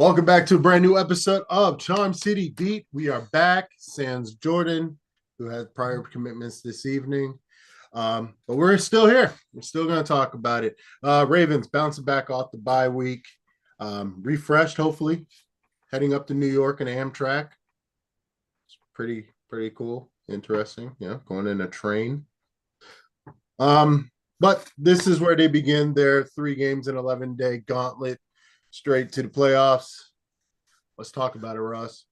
Welcome back to a brand new episode of Charm City Beat. We are back. Sans Jordan, who had prior commitments this evening. But we're still here. We're still going to talk about it. Ravens bouncing back off the bye week. Refreshed, hopefully, heading up to New York and Amtrak. It's pretty cool. Interesting. Yeah, going in a train. But this is where they begin their 3 games in 11-day gauntlet straight to the playoffs. Let's talk about it, Russ.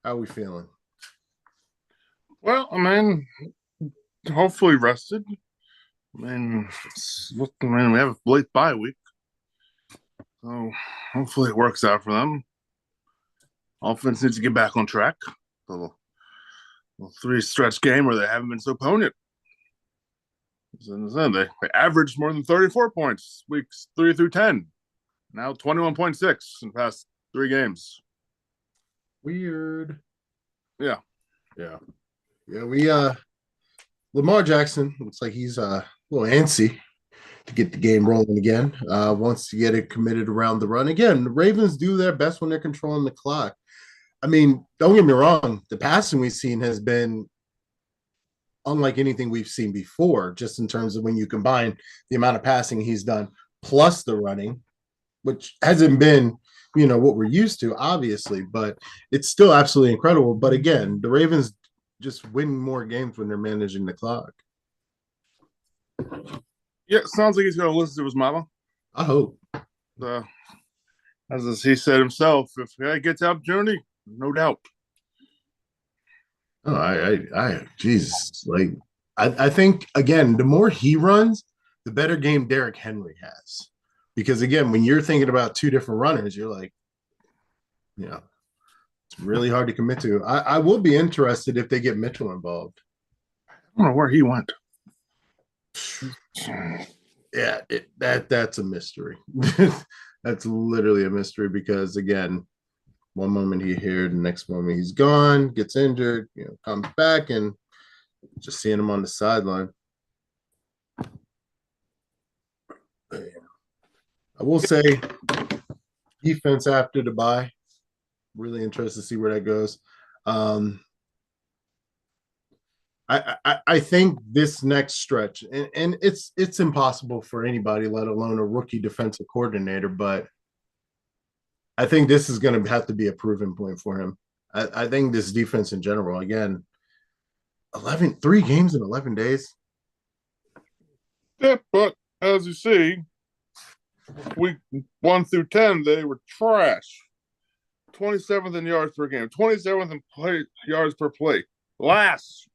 How are we feeling? Well, hopefully rested. We have a late bye week, so hopefully it works out for them. Offense needs to get back on track. A little 3-stretch game where they haven't been so potent. They averaged more than 34 points weeks 3 through 10. Now 21.6 in the past 3 games. Weird. Yeah. We Lamar Jackson looks like he's a little antsy to get the game rolling again. Wants to get it committed around the run. Again, the Ravens do their best when they're controlling the clock. I mean, don't get me wrong, the passing we've seen has been unlike anything we've seen before, just in terms of when you combine the amount of passing he's done plus the running, which hasn't been, what we're used to, obviously, but it's still absolutely incredible. But again, the Ravens just win more games when they're managing the clock. Yeah, sounds like he's going to listen to his mama. I hope. As he said himself, if he gets the opportunity, no doubt. Oh, Jesus. Like, I think, again, the more he runs, the better game Derrick Henry has. Because, again, when you're thinking about 2 different runners, you're like, it's really hard to commit to. I will be interested if they get Mitchell involved. I don't know where he went. Yeah, that's a mystery. That's literally a mystery because, again, one moment he's here, the next moment he's gone, gets injured, comes back, and just seeing him on the sideline. I will say, defense after the bye, really interested to see where that goes. I think this next stretch, and it's impossible for anybody, let alone a rookie defensive coordinator, but I think this is going to have to be a proven point for him. I think this defense in general, again, 3 games in 11 days. Yeah, but as you see, week 1 through 10, they were trash. 27th in yards per game, 27th in yards per play, last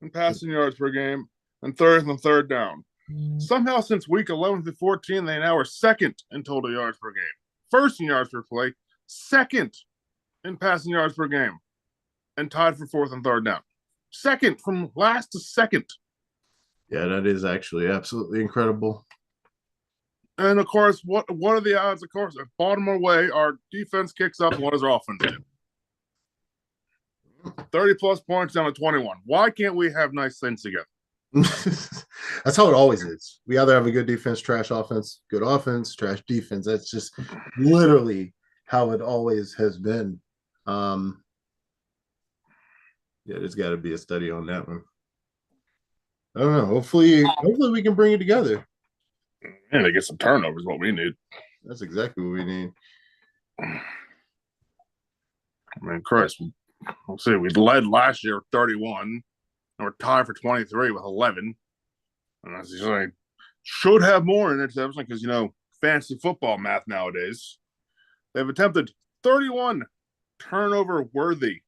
in passing yards per game, and 30th in third down. Somehow, since week 11 through 14, they now are second in total yards per game. First in yards per play, second in passing yards per game, and tied for 4th and third down. Second, from last to second. Yeah, that is actually absolutely incredible. And of course, what are the odds? Of course, at Baltimore way, our defense kicks up. What does our offense do? 30 plus points down to 21. Why can't we have nice things together? That's how it always is. We either have a good defense, trash offense, good offense, trash defense. That's just literally how it always has been. Yeah, there's got to be a study on that one. I don't know. Hopefully we can bring it together. And to get some turnovers, what we need. That's exactly what we need. Christ, we'll see. We led last year 31, and we're tied for 23 with 11. And as you say, should have more in interception because, fantasy football math nowadays. They've attempted 31 turnover worthy.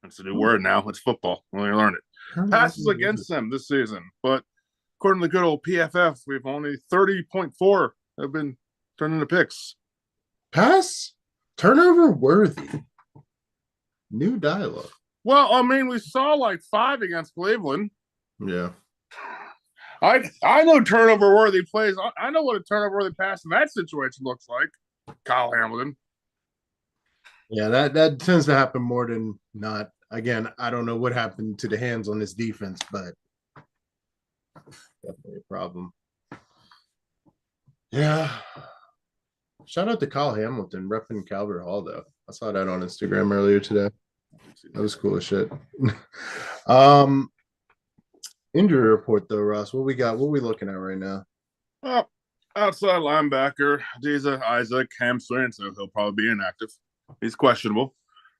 That's a new word now. It's football. When you learn it. Passes against them this season, but according to the good old PFF, we've only 30.4 have been turned into picks. Pass turnover worthy. New dialogue. Well, we saw like 5 against Cleveland. Yeah. I know turnover worthy plays. I know what a turnover worthy pass in that situation looks like. Kyle Hamilton. Yeah, that tends to happen more than not. Again, I don't know what happened to the hands on this defense, but definitely a problem. Yeah. Shout out to Kyle Hamilton repping Calvert Hall though. I saw that on Instagram earlier today. That was cool as shit. um, Injury report though, Ross. What we got? What we looking at right now? Well, outside linebacker, Diza Isaac hamstring, so he'll probably be inactive. He's questionable.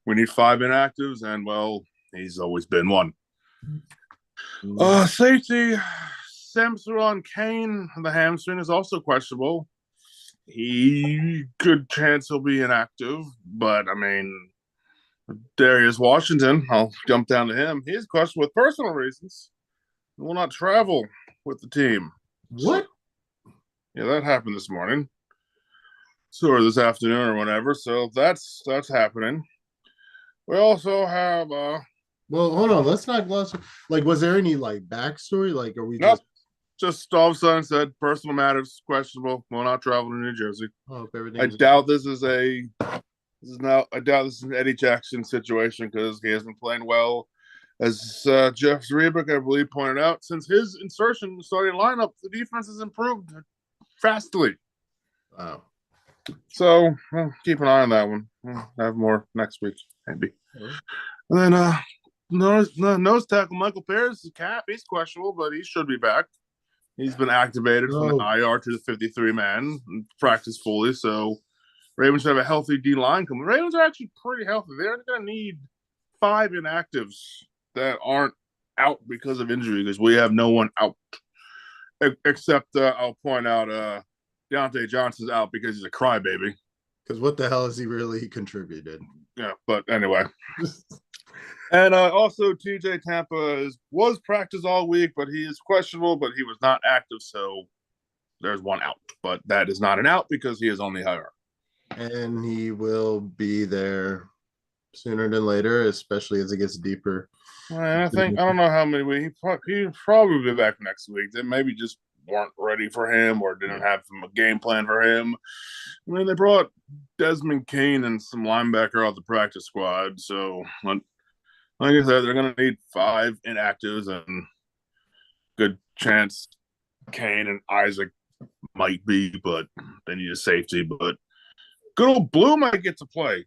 We need 5 inactives, and well, he's always been one. Safety, Samson Kane, the hamstring is also questionable. He good chance he'll be inactive, but I mean, Darius Washington, I'll jump down to him. He's questionable with personal reasons. He will not travel with the team. What? Yeah, that happened this morning. Or this afternoon or whatever. So that's happening. We also have well, hold on. Let's not gloss. Like, was there any like backstory? Like, are we nope. Just all of a sudden said personal matters questionable. Will not travel to New Jersey. I doubt this is an Eddie Jackson situation because he hasn't played well. As Jeff Zrebick, I believe, pointed out, since his insertion in the starting lineup, the defense has improved vastly. Wow. So keep an eye on that one. We'll have more next week, maybe. And then nose tackle Michael Pierce is cap. He's questionable, but he should be back. He's been activated from the IR to the 53-man and practiced fully. So Ravens should have a healthy D line coming. Ravens are actually pretty healthy. They're going to need 5 inactives that aren't out because of injury because we have no one out. Except I'll point out Deontay Johnson's out because he's a crybaby. Because what the hell has he really contributed? Yeah, but anyway. And also TJ Tampa was practiced all week, but he is questionable, but he was not active, so there's one out. But that is not an out because he is on the IR. And he will be there sooner than later, especially as it gets deeper. I don't know how many weeks. He'll probably be back next week. They maybe just weren't ready for him or didn't have a game plan for him. I mean, they brought Desmond Kane and some linebacker off the practice squad. So, like I said, they're going to need 5 inactives and good chance Kane and Isaac might be, but they need a safety. But good old Blue might get to play.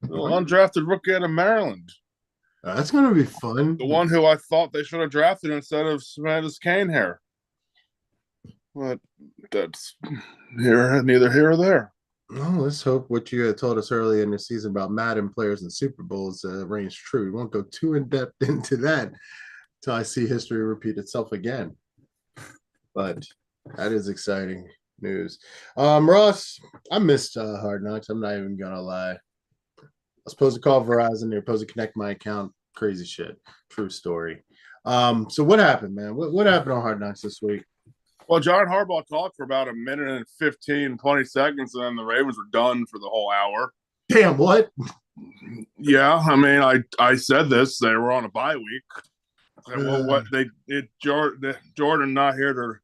Undrafted rookie out of Maryland. That's going to be fun. The one who I thought they should have drafted instead of Smatus Kane here. But that's neither here or there. Well, let's hope what you had told us earlier in the season about Madden players and Super Bowls reigns true. We won't go too in depth into that until I see history repeat itself again. But that is exciting news. Ross, I missed Hard Knocks. I'm not even gonna lie. I was supposed to call Verizon. They're supposed to connect my account. Crazy shit. True story. So what happened, man? What happened on Hard Knocks this week? Well, John Harbaugh talked for about a minute and 15, 20 seconds, and then the Ravens were done for the whole hour. Damn, what? Yeah, I mean, I said this. They were on a bye week. Well, what they did, Jordan not here to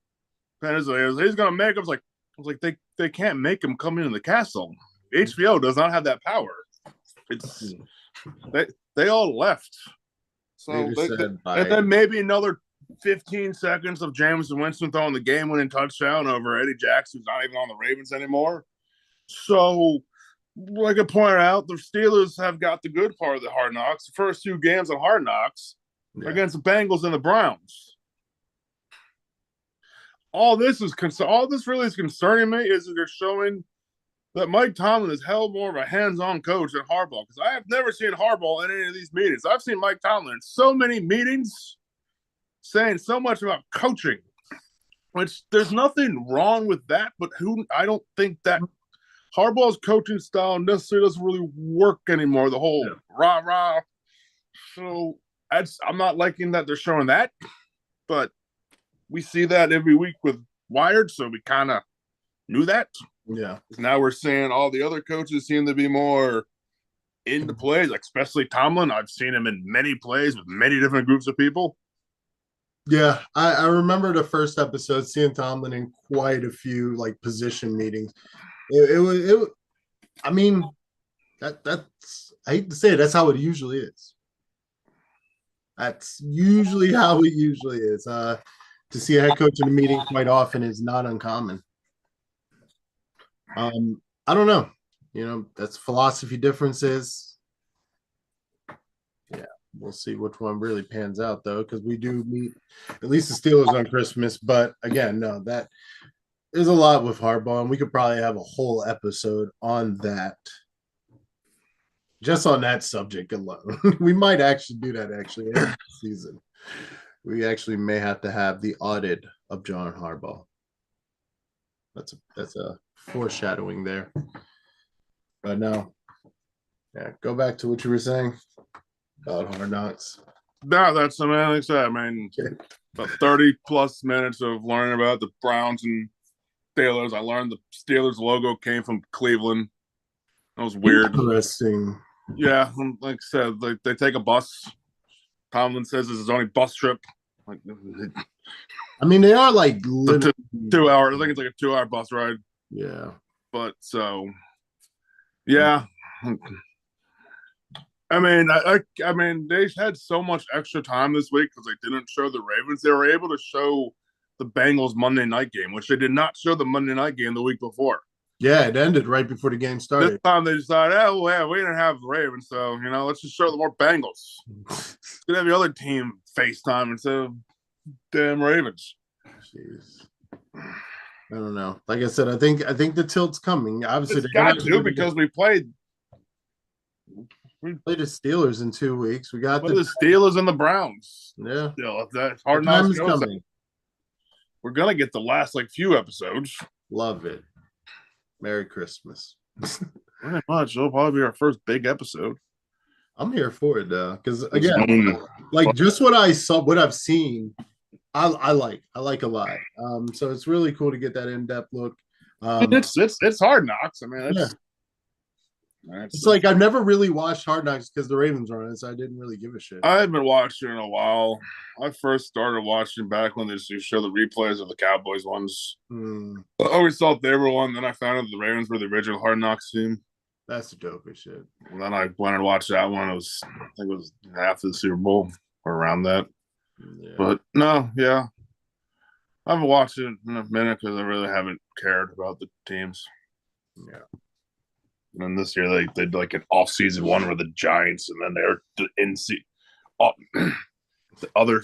Pennsylvania. He's going to make them. I was like, they can't make him come into the castle. HBO does not have that power. It's they all left. So and then maybe another 15 seconds of Jameson Winston throwing the game-winning touchdown over Eddie Jackson, who's not even on the Ravens anymore. So, like I pointed out, the Steelers have got the good part of the Hard Knocks. The first 2 games of Hard Knocks against the Bengals and the Browns. All this really is concerning me is that they're showing that Mike Tomlin is hell more of a hands-on coach than Harbaugh, because I have never seen Harbaugh in any of these meetings. I've seen Mike Tomlin in so many meetings saying so much about coaching, which there's nothing wrong with that, but I don't think that Harbaugh's coaching style necessarily doesn't really work anymore, the whole rah-rah. So I'm not liking that they're showing that, but we see that every week with Wired, so we kind of knew that. Yeah. Now we're seeing all the other coaches seem to be more into plays, like especially Tomlin. I've seen him in many plays with many different groups of people. Yeah, I remember the first episode seeing Tomlin in quite a few like position meetings. It was I mean, that's I hate to say it, that's how it usually is. That's usually how it usually is. To see a head coach in a meeting quite often is not uncommon. I don't know. That's philosophy differences. Yeah, we'll see which one really pans out though, because we do meet at least the Steelers on Christmas. But again, no, that is a lot with Harbaugh, and we could probably have a whole episode on that, just on that subject alone. We might actually do that actually every season. We actually may have to have the audit of John Harbaugh. That's a foreshadowing there. But no, yeah, go back to what you were saying about Hard Knocks. No, that's, I mean, like I said, I mean, about 30 plus minutes of learning about the Browns and Steelers. I learned the Steelers logo came from Cleveland. That was weird. Interesting. Yeah, like I said, like they take a bus. Tomlin says this is his only bus trip. Like I mean, they are like two, literally 2 hours. I think it's like a 2 hour bus ride. Yeah. But so yeah. I mean, they had so much extra time this week because they didn't show the Ravens. They were able to show the Bengals Monday night game, which they did not show the Monday night game the week before. Yeah, it ended right before the game started. This time they decided, oh, yeah, we didn't have the Ravens, so let's just show the more Bengals. Gonna have the other team FaceTime instead of damn Ravens. Jeez. I don't know. Like I said, I think the tilt's coming. Obviously, it's got to because we played the Steelers in 2 weeks. We got the Steelers and the Browns. Yeah, that's hard enough. Coming. We're gonna get the last few episodes. Love it. Merry Christmas. Pretty much. It'll probably be our first big episode. I'm here for it though, because again, like just what I saw, what I've seen, I like a lot. So it's really cool to get that in-depth look. It's Hard Knocks. I mean, it's like I've never really watched Hard Knocks because the Ravens are on it, so I didn't really give a shit. I haven't been watching in a while. I first started watching back when they used to show the replays of the Cowboys ones. I always thought they were one. Then I found out the Ravens were the original Hard Knocks team. That's the dopest shit. And then I went and watched that one. I think it was after the Super Bowl or around that. Yeah. But no, yeah. I haven't watched it in a minute because I really haven't cared about the teams. Yeah. And this year they did like an off-season one with the Giants, and then they're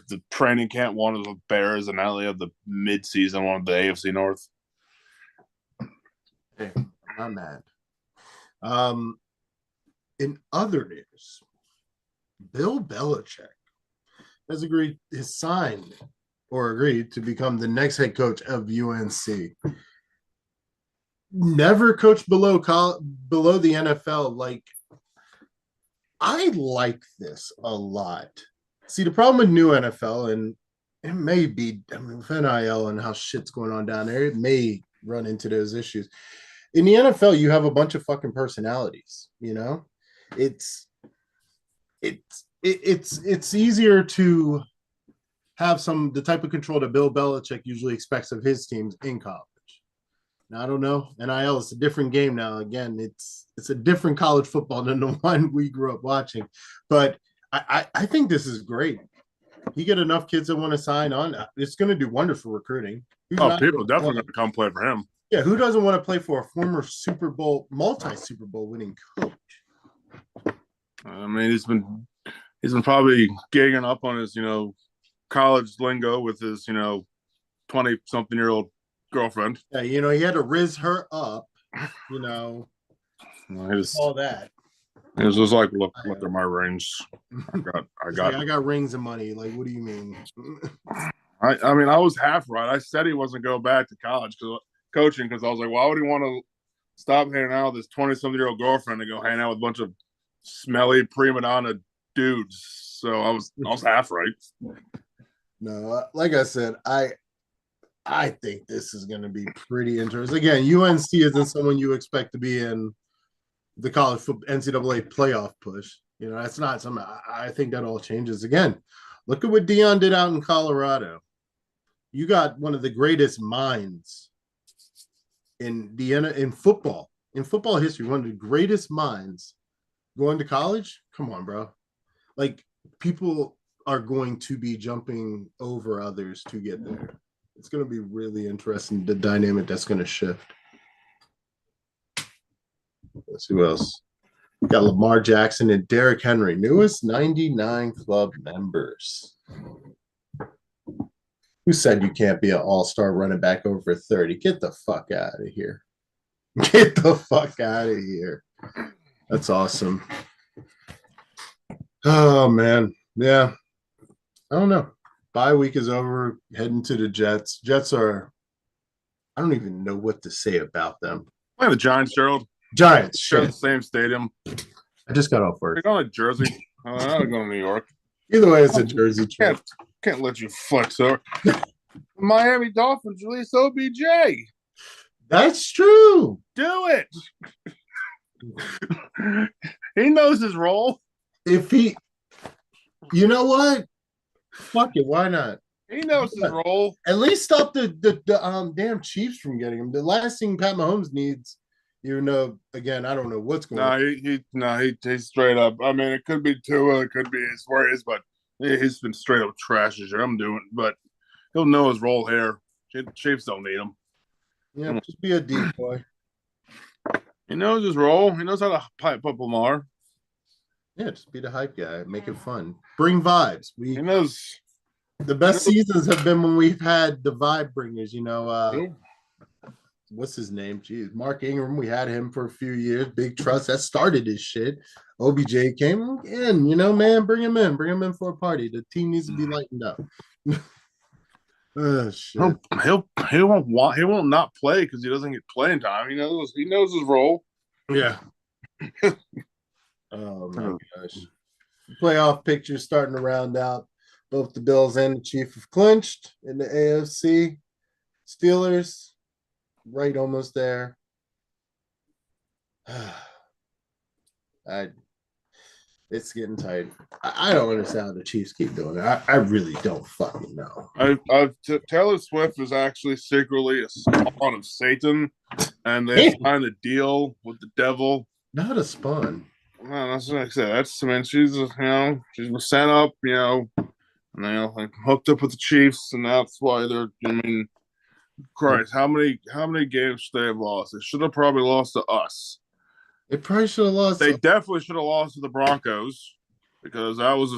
the training camp one of the Bears, and now they have the mid-season one of the AFC North. Hey, not mad. In other news, Bill Belichick has agreed to become the next head coach of UNC. Never coached below the NFL. Like, I like this a lot. See, the problem with new NFL, and it may be, with NIL and how shit's going on down there, it may run into those issues. In the NFL, you have a bunch of fucking personalities. It's easier to have the type of control that Bill Belichick usually expects of his teams in college. Now, I don't know. NIL is a different game now. Again, it's a different college football than the one we grew up watching. But I think this is great. You get enough kids that want to sign on, it's going to do wonders for recruiting. People definitely going to come play for him. Yeah, who doesn't want to play for a former multi-Super Bowl winning coach? I mean, he's been probably gigging up on his, college lingo with his, 20-something-year-old girlfriend. Yeah, he had to riz her up, all that. It was just like, look at my rings. I got rings and money. Like, what do you mean? I mean, I was half right. I said he wasn't going back to college coaching because I was like, why would he want to stop hanging out with his 20-something-year-old girlfriend and go hang out with a bunch of smelly prima donna dudes? So I was half right. No, like I said, I think this is going to be pretty interesting. Again, UNC isn't someone you expect to be in the college NCAA playoff push. That's not something. I think that all changes. Again, look at what Deion did out in Colorado. You got one of the greatest minds in football history. One of the greatest minds going to college. Come on, bro. Like, people are going to be jumping over others to get there. It's going to be really interesting, the dynamic that's going to shift. Let's see who else. We got Lamar Jackson and Derrick Henry, newest 99 club members. Who said you can't be an all-star running back over 30? Get the fuck out of here. Get the fuck out of here. That's awesome. Oh, man. Yeah. I don't know. Bye week is over. Heading to the Jets. Jets are, I don't even know what to say about them. Play the Giants, Gerald. Giants. Share the Shit. same stadium. I just got off work. They're going to Jersey. I'm going to New York. Either way, it's a Jersey trip. Can't let you flex over. Miami Dolphins release OBJ. That's true. Do it. He knows his role. If he, you know what? Fuck it. Why not? He knows his role. At least stop the damn Chiefs from getting him. The last thing Pat Mahomes needs, even though again I don't know what's going on. He's straight up. I mean, it could be Tua, it could be his Warriors, but he's been straight up trash this year. I'm doing, but he'll know his role here. Chiefs don't need him. Yeah, just be a decoy. He knows his role. He knows how to pipe up Lamar. Yeah, just be the hype guy. Make it fun. Bring vibes. He knows. The best seasons have been when we've had the vibe bringers. You know, what's his name? Jeez, Mark Ingram. We had him for a few years. Big trust that started this shit. OBJ came in. You know, man, bring him in. Bring him in for a party. The team needs to be lightened up. Oh, shit. He won't not play because he doesn't get playing time. He knows his role. Yeah. Oh my gosh. Playoff picture starting to round out. Both the Bills and the Chiefs have clinched in the AFC. Steelers, right almost there. It's getting tight. I don't understand how the Chiefs keep doing it. I really don't fucking know. Taylor Swift is actually secretly a spawn of Satan, and they signed a deal with the devil. Not a spawn. No, that's what I said. She's was sent up, and like hooked up with the Chiefs, and that's why they're. I mean, Christ, how many games should they have lost? They should have probably lost to us. They probably should have lost. They definitely should have lost to the Broncos because that was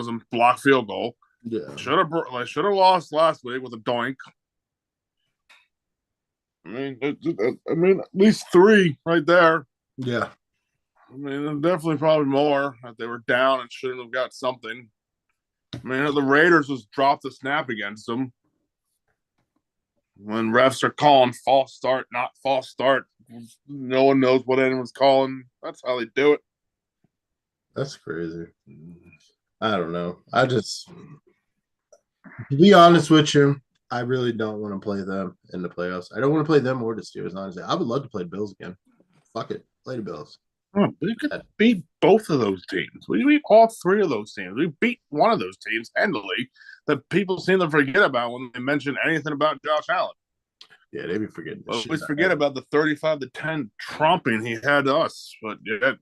a block field goal. Yeah, should have lost last week with a doink. I mean, at least 3 right there. Yeah. I mean, definitely probably more that they were down and shouldn't have got something. I mean, the Raiders just dropped the snap against them. When refs are calling false start, not false start, no one knows what anyone's calling. That's how they do it. That's crazy. I don't know. To be honest with you, I really don't want to play them in the playoffs. I don't want to play them or the Steelers, honestly. I would love to play the Bills again. Fuck it. Play the Bills. Oh, we could beat both of those teams. We beat all 3 of those teams. We beat one of those teams handily that people seem to forget about when they mention anything about Josh Allen. Yeah, they be forgetting. We forget about the 35-10 tromping he had to us. But yeah,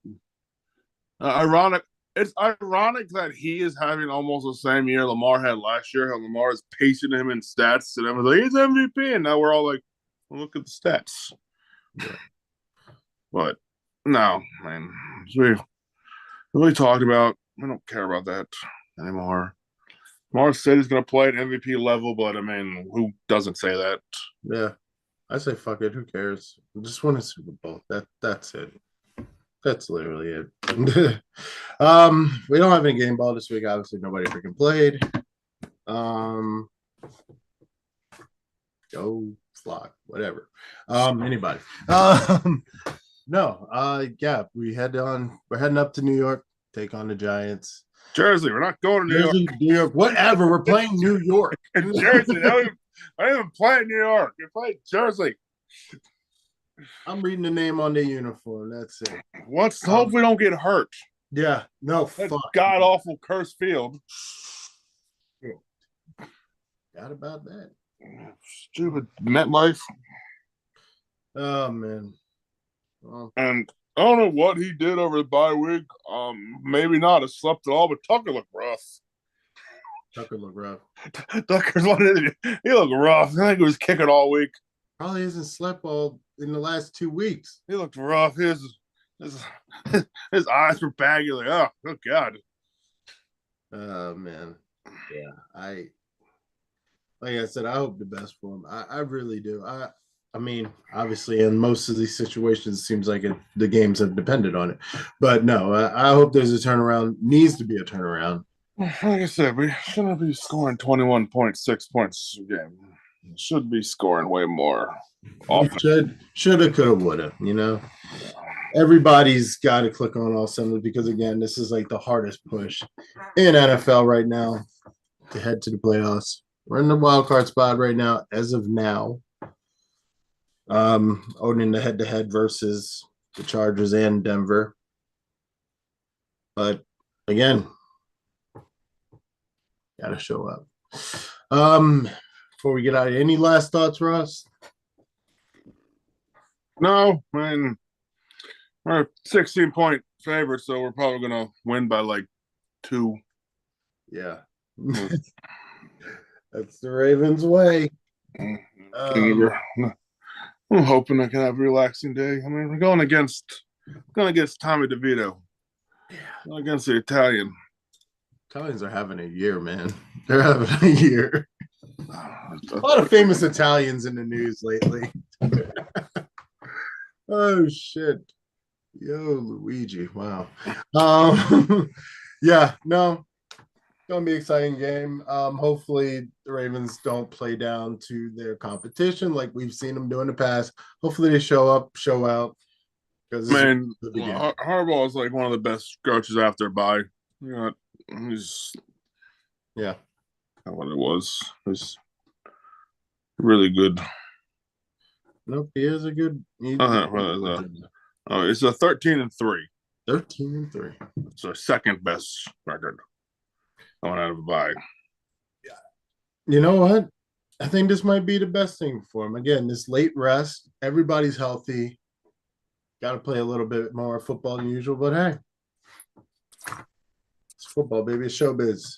ironic. It's ironic that he is having almost the same year Lamar had last year. How Lamar is pacing him in stats, and everyone's like, he's MVP, and now we're all like, well, look at the stats. Yeah. But no, man, we talked about. We don't care about that anymore. Lamar said he's going to play at MVP level, but I mean, who doesn't say that? Yeah, I say fuck it. Who cares? I just want a Super Bowl. That's it. That's literally it. We don't have any game ball this week. Obviously, nobody freaking played. Go flock, whatever. Anybody. No. Yeah, we're heading up to New York, take on the Giants. Jersey, we're not going to New York. Whatever. We're playing New York. Jersey. I don't even play New York. You're playing Jersey. I'm reading the name on the uniform. That's it. Let's hope we don't get hurt. Yeah. No, that fuck. God awful cursed field. Forgot about that. Stupid MetLife. Oh man. Well, and I don't know what he did over the bye week. Maybe not. It slept at all, but Tucker looked rough. Tucker looked rough. He looked rough. I think he was kicking all week. Probably hasn't slept all in the last 2 weeks. He looked rough. his, his eyes were baggy. Like, oh God. Oh man. Yeah. Like I said, I hope the best for him. I really do. I mean, obviously, in most of these situations, it seems like the games have depended on it. But no, I hope there's a turnaround. Needs to be a turnaround. Like I said, we shouldn't be scoring 21.6 points a game. We should be scoring way more We often. shoulda, coulda, woulda. Everybody's got to click on all cylinders because again, this is like the hardest push in NFL right now to head to the playoffs. We're in the wild card spot right now, as of now. Owning the head to head versus the Chargers and Denver. But again, gotta show up. Before we get out, any last thoughts, Ross? No, I mean, we're a 16-point favorite, so we're probably gonna win by like 2. Yeah. That's the Ravens way. I'm hoping I can have a relaxing day. I mean, we're going against Tommy DeVito. Yeah. Going against the Italian. Italians are having a year, man. They're having a year. A lot of famous Italians in the news lately. Oh shit. Yo, Luigi. Wow. Yeah, no. Gonna be an exciting game. Hopefully the Ravens don't play down to their competition like we've seen them do in the past. Hopefully they show up, show out. Because Man, Harbaugh is like one of the best coaches after by. He's yeah. What it was. He's really good. Nope, he is a good. It's a 13-3. 13-3. It's our second best record going out of a bye. Yeah. You know what? I think this might be the best thing for him. Again, this late rest, everybody's healthy. Got to play a little bit more football than usual, but hey, it's football, baby. It's showbiz.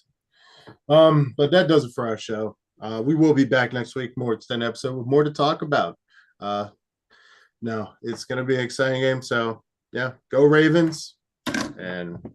But that does it for our show. We will be back next week, more extended episode with more to talk about. No, it's going to be an exciting game. So, yeah, go Ravens. And